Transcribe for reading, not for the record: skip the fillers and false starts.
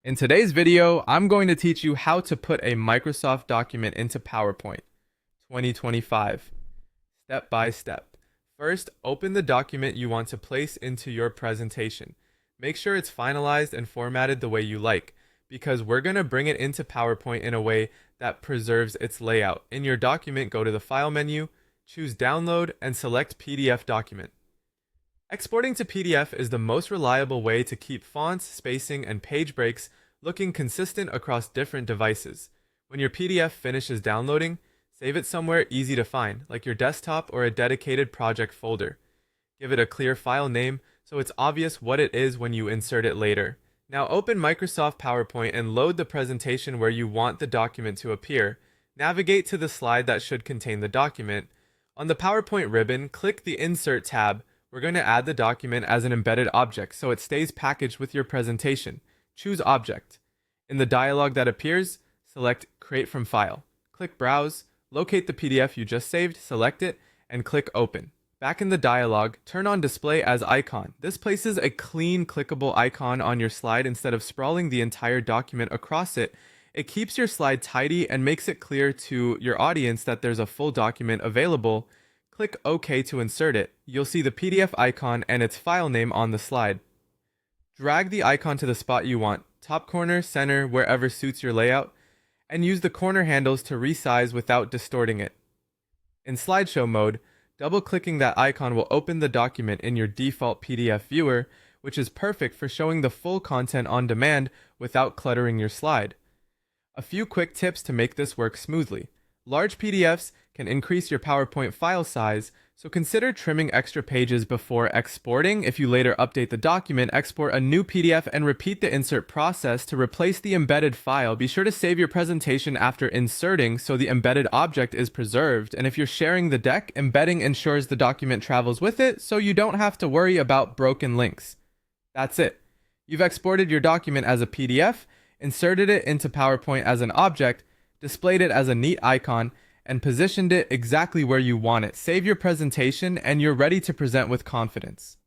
In today's video, I'm going to teach you how to put a Microsoft document into PowerPoint 2025, step by step. First, open the document you want to place into your presentation. Make sure it's finalized and formatted the way you like, because we're going to bring it into PowerPoint in a way that preserves its layout. In your document, go to the File menu, choose Download, and select PDF document. Exporting to PDF is the most reliable way to keep fonts, spacing, and page breaks looking consistent across different devices. When your PDF finishes downloading, save it somewhere easy to find, like your desktop or a dedicated project folder. Give it a clear file name so it's obvious what it is when you insert it later. Now open Microsoft PowerPoint and load the presentation where you want the document to appear. Navigate to the slide that should contain the document. On the PowerPoint ribbon, click the Insert tab. We're going to add the document as an embedded object so it stays packaged with your presentation. Choose Object. In the dialog that appears, select Create from File. Click Browse, locate the PDF you just saved, select it, and click Open. Back in the dialog, turn on Display as Icon. This places a clean, clickable icon on your slide instead of sprawling the entire document across it. It keeps your slide tidy and makes it clear to your audience that there's a full document available. Click OK to insert it. You'll see the PDF icon and its file name on the slide. Drag the icon to the spot you want, top corner, center, wherever suits your layout, and use the corner handles to resize without distorting it. In slideshow mode, double-clicking that icon will open the document in your default PDF viewer, which is perfect for showing the full content on demand without cluttering your slide. A few quick tips to make this work smoothly. Large PDFs can increase your PowerPoint file size, so consider trimming extra pages before exporting. If you later update the document, export a new PDF and repeat the insert process to replace the embedded file. Be sure to save your presentation after inserting so the embedded object is preserved. And if you're sharing the deck, embedding ensures the document travels with it, so you don't have to worry about broken links. That's it. You've exported your document as a PDF, inserted it into PowerPoint as an object, displayed it as a neat icon, and positioned it exactly where you want it. Save your presentation and you're ready to present with confidence.